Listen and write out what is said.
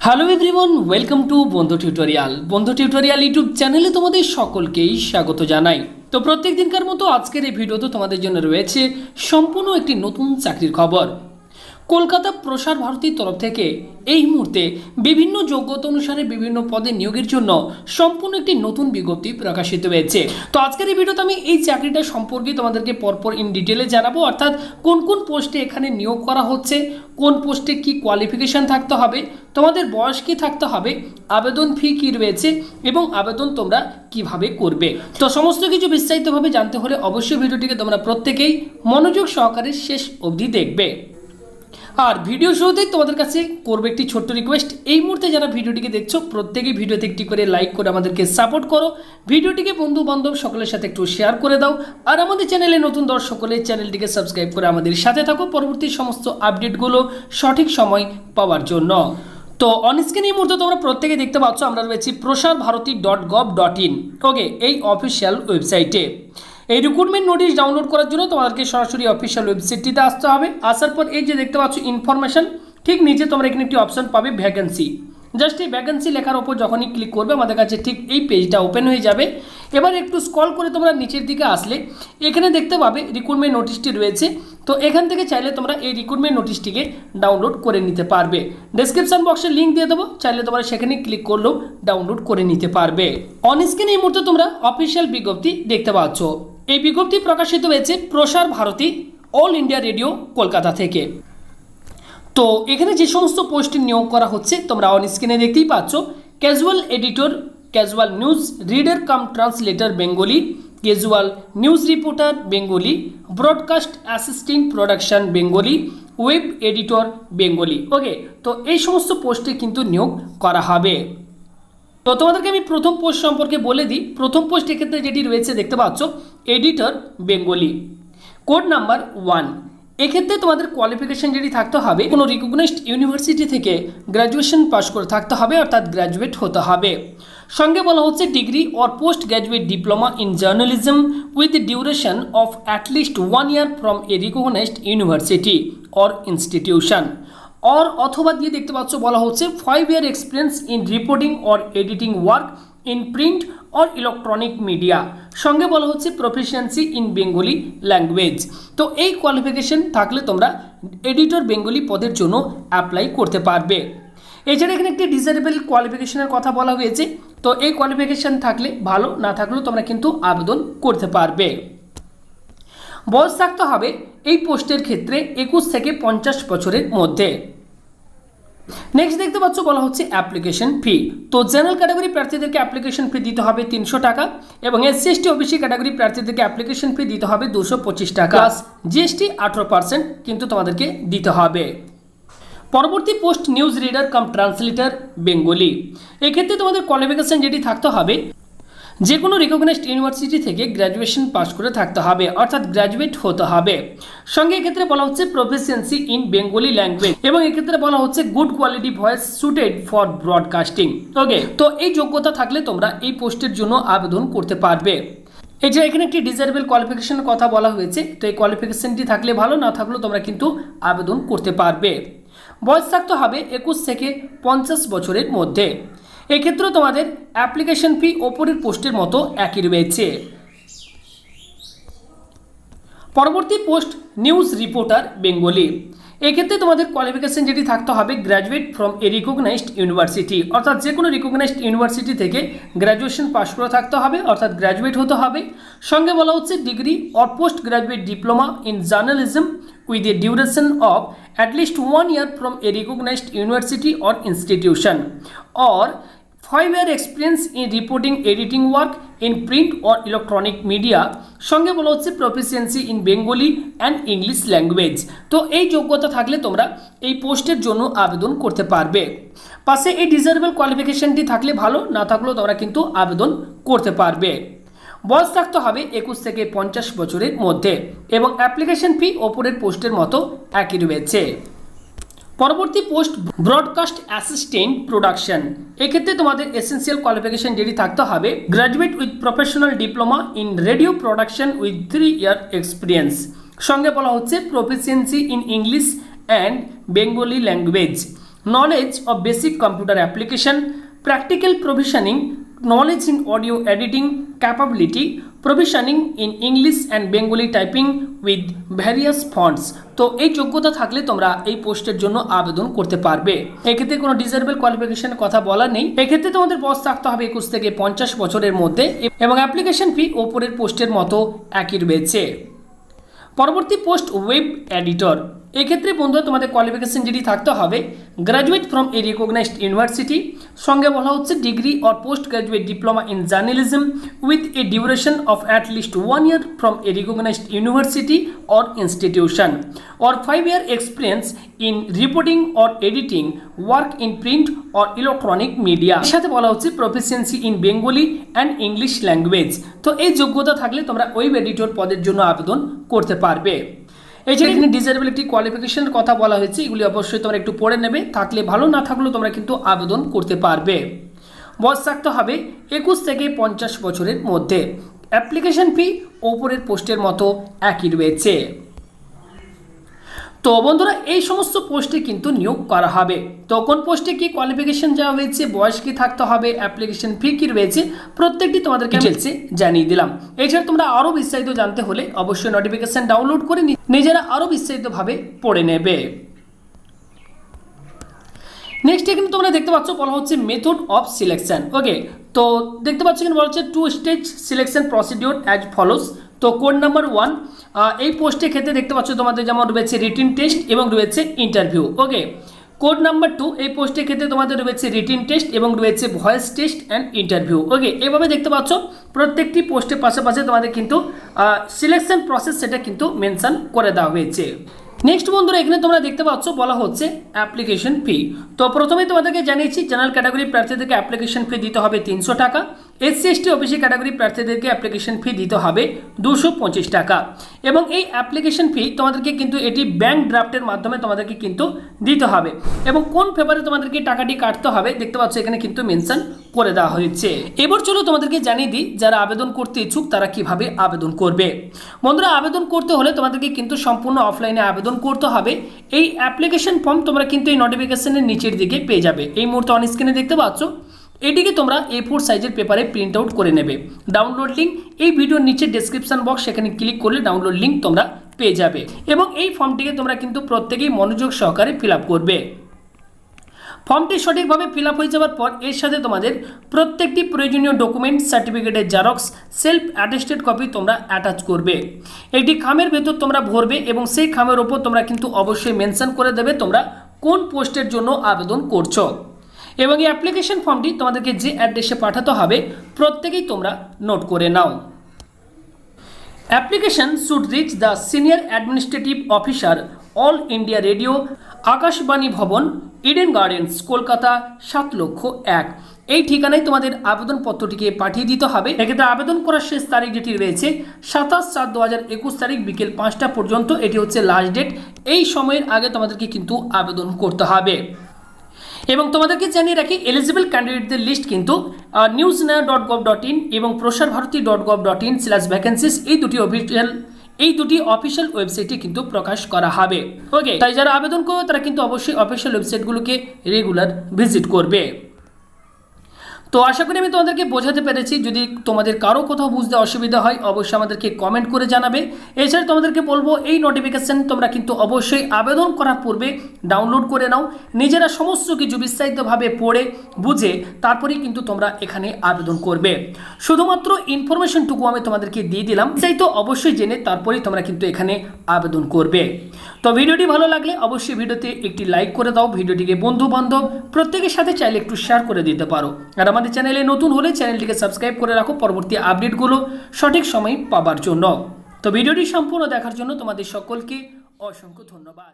Hello everyone, welcome to বন্ধু tutorial YouTube চ্যানেলে তোমাদের সকলকেই স্বাগত জানাই। তো প্রত্যেক দিনকার মতো আজকের এই ভিডিওতে তোমাদের জন্য রয়েছে সম্পূর্ণ একটি নতুন চাকরির খবর। কলকাতা প্রসার ভারতীর তরফ থেকে এই মুহূর্তে বিভিন্ন যোগ্যতা অনুসারে বিভিন্ন পদে নিয়োগের জন্য সম্পূর্ণ একটি নতুন বিজ্ঞপ্তি প্রকাশিত হয়েছে। তো আজকের এই ভিডিওতে আমি এই চাকরিটা সম্পর্কে তোমাদেরকে পরপর ইন ডিটেলে জানাবো, অর্থাৎ কোন কোন পোস্টে এখানে নিয়োগ করা হচ্ছে, কোন পোস্টে কি কোয়ালিফিকেশান থাকতে হবে, তোমাদের বয়স কি থাকতে হবে, আবেদন ফি কি রয়েছে এবং আবেদন তোমরা কিভাবে করবে। তো সমস্ত কিছু বিস্তারিতভাবে জানতে হলে অবশ্যই ভিডিওটিকে তোমরা প্রত্যেকেই মনোযোগ সহকারে শেষ অবধি দেখবে। আর ভিডিও শুরুতেই তোমাদের কাছে করবো একটি ছোট্ট রিকোয়েস্ট, এই মুহূর্তে যারা ভিডিওটিকে দেখছো প্রত্যেকেই ভিডিওতে একটি করে লাইক করে আমাদেরকে সাপোর্ট করো, ভিডিওটিকে বন্ধু বান্ধব সকলের সাথে একটু শেয়ার করে দাও, আর আমাদের চ্যানেলে নতুন দর্শক হলে চ্যানেলটিকে সাবস্ক্রাইব করে আমাদের সাথে থাকো পরবর্তী সমস্ত আপডেটগুলো সঠিক সময় পাওয়ার জন্য। তো অনস্ক্রিন এই মুহূর্তে তোমরা প্রত্যেকে দেখতে পাচ্ছ আমরা রয়েছি prasarbharti.gov.in, ওকে, এই অফিসিয়াল ওয়েবসাইটে। এই রিক্রুটমেন্ট নোটিশ ডাউনলোড করার জন্য তোমাদেরকে সরাসরি অফিসিয়াল ওয়েবসাইটটিতে আসতে হবে। আসার পর এই যে দেখতে পাচ্ছ ইনফরমেশন, ঠিক নিচে তোমরা এখানে একটি অপশন পাবে ভ্যাকেন্সি। জাস্ট এই ভ্যাকেন্সি লেখার ওপর যখনই ক্লিক করবে আমাদের কাছে ঠিক এই পেজটা ওপেন হয়ে যাবে। এবার একটু স্ক্রল করে তোমরা নিচের দিকে আসলে এখানে দেখতে পাবে রিক্রুটমেন্ট নোটিশটি রয়েছে। তো এখান থেকে চাইলে তোমরা এই রিক্রুটমেন্ট নোটিশটিকে ডাউনলোড করে নিতে পারবে। ডেসক্রিপশন বক্সে লিঙ্ক দিয়ে দেবো, চাইলে তোমরা সেখানে ক্লিক করলেও ডাউনলোড করে নিতে পারবে। অন স্ক্রিন এই মুহূর্তে তোমরা অফিসিয়াল বিজ্ঞপ্তি দেখতে পাচ্ছ। এই বিজ্ঞপ্তি প্রকাশিত হয়েছে Prasar Bharati all India radio Kolkata থেকে। তো এখানে যে সমস্ত পোস্টে নিয়োগ করা হচ্ছে তোমরা অন স্ক্রিনে দেখতেই পাচ্ছ। Casual editor, casual news reader cum translator Bengali, casual news reporter Bengali, broadcast assistant production Bengali, web editor Bengali, okay. তো এই সমস্ত পোস্টে কিন্তু নিয়োগ করা হবে। তো তোমাদেরকে আমি প্রথম পোস্ট সম্পর্কে বলে দিই। প্রথম পোস্ট এক্ষেত্রে যেটি রয়েছে দেখতে পাচ্ছ এডিটর বেঙ্গলি, কোড নাম্বার 1। এক্ষেত্রে তোমাদের কোয়ালিফিকেশান যেটি থাকতে হবে, কোনো রিকগনাইজড ইউনিভার্সিটি থেকে গ্র্যাজুয়েশন পাস করে থাকতে হবে, অর্থাৎ গ্র্যাজুয়েট হতে হবে। সঙ্গে বলা হচ্ছে degree or post graduate diploma in journalism with duration of at least 1 year from a recognised university or institution. और অথবা দিয়ে দেখতে পাচ্ছ বলা হচ্ছে 5 year experience in reporting or editing work in print or electronic media. সঙ্গে বলা হচ্ছে প্রফিসিয়েন্সি ইন বেঙ্গলি ল্যাঙ্গুয়েজ। তো এই কোয়ালিফিকেশন থাকলে তোমরা এডিটর বেঙ্গলি পদের জন্য অ্যাপ্লাই করতে পারবে। এছাড়া এখানে একটি ডিজারেবল কোয়ালিফিকেশনের কথা বলা হয়েছে। তো এই কোয়ালিফিকেশন থাকলে ভালো, না থাকলেও তোমরা কিন্তু আবেদন করতে পারবে। বয়স থাকতে হবে এই পোস্টের ক্ষেত্রে 21 থেকে 50 বছরের মধ্যে। নেক্সট দেখতে পাচ্ছ বলা হচ্ছে অ্যাপ্লিকেশন ফি। তো জেনারেল ক্যাটাগরি প্রার্থীদেরকে অ্যাপ্লিকেশন ফি দিতে হবে 300 টাকা এবং এসসি এসটি ওবিসি ক্যাটাগরি প্রার্থীদেরকে অ্যাপ্লিকেশন ফি দিতে হবে 225 টাকা প্লাস জিএসটি 18% কিন্তু তোমাদেরকে দিতে হবে। পরবর্তী post news reader cum translator Bengali. এক্ষেত্রে তোমাদের কোয়ালিফিকেশন যেটি থাকতে হবে, যে কোনো রিকগনাইজড ইউনিভার্সিটি থেকে গ্র্যাজুয়েশন পাস করে থাকতে হবে, অর্থাৎ গ্র্যাজুয়েট হতে হবে। সঙ্গে এক্ষেত্রে বলা হচ্ছে প্রফিসিয়েন্সি ইন বেঙ্গলি ল্যাঙ্গুয়েজ এবং এক্ষেত্রে বলা হচ্ছে good quality voice suited for broadcasting, okay. তো এই যোগ্যতা থাকলে তোমরা এই পোস্টের জন্য আবেদন করতে পারবে। এছাড়া এখানে একটি ডিজারেবল কোয়ালিফিকেশনের কথা বলা হয়েছে। তো এই কোয়ালিফিকেশনটি থাকলে ভালো, না থাকলেও তোমরা কিন্তু আবেদন করতে পারবে। বয়স থাকতে হবে 21 থেকে 50 বছরের মধ্যে। এক্ষেত্রে তোমাদের অ্যাপ্লিকেশন ফি ওপরের পোস্টের মতো একই রয়েছে। পরবর্তী পোস্ট নিউজ রিপোর্টার বেঙ্গলি। এক্ষেত্রে তোমাদের কোয়ালিফিকেশন যেটি থাকতে হবে graduate from a recognised university, অর্থাৎ যে কোনো রিকগনাইজড ইউনিভার্সিটি থেকে গ্র্যাজুয়েশন পাস করে থাকতে হবে, অর্থাৎ গ্র্যাজুয়েট হতে হবে। সঙ্গে বলা হচ্ছে degree or post graduate diploma in journalism with a duration of at least 1 year from a recognized university or institution or 5 year experience in reporting editing work in print or electronic media। সঙ্গে বলা হচ্ছে proficiency in Bengali and English language. তো এই যোগ্যতা থাকলে তোমরা এই পোস্টের জন্য আবেদন করতে পারবে। পাশে এই ডিজারেবল কোয়ালিফিকেশনটি থাকলে ভালো, না থাকলেও তোমরা কিন্তু আবেদন করতে পারবে। বয়স থাকতে হবে 21 থেকে 50 বছরের মধ্যে এবং অ্যাপ্লিকেশন ফি ওপরের পোস্টের মতো একই রয়েছে। পরবর্তী পোস্ট ব্রডকাস্ট অ্যাসিস্ট্যান্ট প্রোডাকশন। এক্ষেত্রে তোমাদের এসেন্সিয়াল কোয়ালিফিকেশন যেটি থাকতে হবে graduate with professional diploma in radio production with 3 year experience. সঙ্গে বলা হচ্ছে proficiency in English and Bengali language. Knowledge of basic computer application, practical provisioning, knowledge in audio editing capability, provisioning in English and Bengali typing with various fonts. তো এই যোগ্যতা থাকলে তোমরা এই পোস্টের জন্য আবেদন করতে পারবে। এক্ষেত্রে কোনো ডিসেবল কোয়ালিফিকেশনের কথা বলা নেই। এক্ষেত্রে তোমাদের বয়স থাকতে হবে 21 থেকে 50 বছরের মধ্যে এবং অ্যাপ্লিকেশন ফি ওপরের পোস্টের মতো একই রয়েছে। পরবর্তী পোস্ট ওয়েব এডিটর। এক্ষেত্রে বন্ধুরা তোমাদের কোয়ালিফিকেশন যেটি থাকতে হবে graduate from a recognised university, সঙ্গে বলা হচ্ছে degree or post graduate diploma in journalism with a duration of at least 1 year from a recognised university or institution or 5 year experience in reporting or editing work in print or electronic media. এর সাথে বলা হচ্ছে proficiency in Bengali and English language. তো এই যোগ্যতা থাকলে তোমরা web editor পদের জন্য আবেদন করতে পারবে। এছাড়া এখানে ডিসেবিলিটি কোয়ালিফিকেশনের কথা বলা হয়েছে, এগুলি অবশ্যই তোমরা একটু পড়ে নেবে, থাকলে ভালো, না থাকলেও তোমরা কিন্তু আবেদন করতে পারবে। বয়স থাকতে হবে 21 থেকে 50 বছরের মধ্যে। অ্যাপ্লিকেশন ফি ওপরের পোস্টের মতো একই রয়েছে। তো বন্ধুরা এই সমস্ত পোস্টে কিন্তু নিয়োগ করা হবে। তো কোন পোস্টে কি কোয়ালিফিকেশন দেওয়া হয়েছে, বয়স কি থাকতে হবে, অ্যাপ্লিকেশন ফি কি রয়েছে, প্রত্যেকটি তোমাদেরকে ডিটেইলসে জানিয়ে দিলাম। এছাড়া তোমরা আরও বিস্তারিত জানতে হলে অবশ্যই নোটিফিকেশন ডাউনলোড করে নিজেরা আরও বিস্তারিতভাবে পড়ে নেবে। নেক্সট এখানে তোমরা দেখতে পাচ্ছ বলা হচ্ছে মেথড অফ সিলেকশন। ওকে, তো দেখতে পাচ্ছ এখানে বলা হচ্ছে 2 stage selection procedure as follows. তো কোড নাম্বার 1 এই পোস্টের ক্ষেত্রে দেখতে পাচ্ছ তোমাদের যেমন রয়েছে রিটিন টেস্ট এবং রয়েছে ইন্টারভিউ। ওকে, কোড নাম্বার 2 এই পোস্টের ক্ষেত্রে তোমাদের রয়েছে রিটিন টেস্ট এবং রয়েছে ভয়েস টেস্ট অ্যান্ড ইন্টারভিউ। ওকে, এভাবে দেখতে পাচ্ছ প্রত্যেকটি পোস্টের পাশাপাশি তোমাদের কিন্তু সিলেকশন প্রসেস সেটা কিন্তু মেনশন করে দেওয়া হয়েছে। নেক্সট বন্ধুরা এখানে তোমরা দেখতে পাচ্ছ বলা হচ্ছে অ্যাপ্লিকেশন ফি। তো প্রথমে তোমাদেরকে জানিয়েছি জেনারেল ক্যাটাগরি প্রার্থীদেরকে অ্যাপ্লিকেশন ফি দিতে হবে 300 টাকা, এসসি এসটি ওবিসি ক্যাটাগরি প্রার্থীদেরকে অ্যাপ্লিকেশন ফি দিতে হবে 225 টাকা। এবং এই অ্যাপ্লিকেশন ফি তোমাদেরকে কিন্তু এটি ব্যাংক ড্রাফটের মাধ্যমে তোমাদেরকে কিন্তু দিতে হবে এবং কোন পেপারে তোমাদেরকে টাকাটি কাটতে হবে দেখতে পাচ্ছ এখানে কিন্তু মেনশন করে দেওয়া হয়েছে। এবার চলো তোমাদেরকে জানিয়ে দিই যারা আবেদন করতে ইচ্ছুক তারা কিভাবে আবেদন করবে। বন্ধুরা আবেদন করতে হলে তোমাদেরকে কিন্তু সম্পূর্ণ অফলাইনে আবেদন করতে হবে। এই অ্যাপ্লিকেশন ফর্ম তোমরা কিন্তু এই নোটিফিকেশনের নিচের দিকে পেয়ে যাবে। এই মুহূর্তে অন স্ক্রিনে দেখতে পাচ্ছ, এটিকে তোমরা A4 সাইজের পেপারে প্রিন্ট আউট করে নেবে। ডাউনলোড লিঙ্ক এই ভিডিওর নিচে ডেসক্রিপশন বক্স, সেখানে ক্লিক করলে ডাউনলোড লিঙ্ক তোমরা পেয়ে যাবে এবং এই ফর্মটিকে তোমরা কিন্তু প্রত্যেকেই মনোযোগ সহকারে ফিল আপ করবে। ফর্মটি সঠিকভাবে ফিল আপ হয়ে যাওয়ার পর এর সাথে তোমাদের প্রত্যেকটি প্রয়োজনীয় ডকুমেন্ট সার্টিফিকেটের জেরক্স সেলফ অ্যাটেস্টেড কপি তোমরা অ্যাটাচ করবে। একটি খামের ভেতর তোমরা ভরবে এবং সেই খামের ওপর তোমরা কিন্তু অবশ্যই মেনশন করে দেবে তোমরা কোন পোস্টের জন্য আবেদন করছো এবং এই অ্যাপ্লিকেশন ফর্মটি তোমাদেরকে যে অ্যাড্রেসে পাঠাতে হবে প্রত্যেকেই তোমরা নোট করে নাও। Application should reach the senior administrative officer All India Radio, Akashvani Bhavan, Eden gardens, Kolkata 7,01,000। এই ঠিকানায় তোমাদের আবেদনপত্রটিকে পাঠিয়ে দিতে হবে। এক্ষেত্রে আবেদন করার শেষ তারিখ যেটি রয়েছে 27/7/2021 তারিখ বিকেল 5টা পর্যন্ত, এটি হচ্ছে লাস্ট ডেট। এই সময়ের আগে তোমাদেরকে কিন্তু আবেদন করতে হবে এবং তোমাদেরকে জানিয়ে রাখি এলিজিবল ক্যান্ডিডেটদের লিস্ট কিন্তু newsnaya.gov.in এবং prasarbharti.gov.in/vacancies এই দুটি অফিসিয়াল ওয়েবসাইটে কিন্তু প্রকাশ করা হবে। ওকে, তাই যারা আবেদন করবে তারা কিন্তু অবশ্যই অফিসিয়াল ওয়েবসাইটগুলোকে রেগুলার ভিজিট করবে। তো আশা করি আমি তোমাদেরকে বোঝাতে পেরেছি। যদি তোমাদের কারো কোথাও বুঝতে অসুবিধা হয় অবশ্যই আমাদেরকে কমেন্ট করে জানাবে। এছাড়া তোমাদেরকে বলবো এই নোটিফিকেশন তোমরা কিন্তু অবশ্যই আবেদন করার পূর্বে ডাউনলোড করে নাও, নিজেরা সমস্ত কিছু বিস্তারিতভাবে পড়ে বুঝে তারপরেই কিন্তু তোমরা এখানে আবেদন করবে। শুধুমাত্র ইনফরমেশনটুকু আমি তোমাদেরকে দিয়ে দিলাম, সেই তো অবশ্যই জেনে তারপরেই তোমরা কিন্তু এখানে আবেদন করবে। তো ভিডিওটি ভালো লাগলে অবশ্যই ভিডিওতে একটি লাইক করে দাও, ভিডিওটিকে বন্ধু বান্ধব প্রত্যেকের সাথে চাইলে একটু শেয়ার করে দিতে পারো। আর আমাদের চ্যানেলে নতুন হলে চ্যানেলটিকে সাবস্ক্রাইব করে রাখো পরবর্তী আপডেটগুলো সঠিক সময়ে পাবার জন্য। তো ভিডিওটি সম্পূর্ণ দেখার জন্য তোমাদের সকলকে অসংখ্য ধন্যবাদ।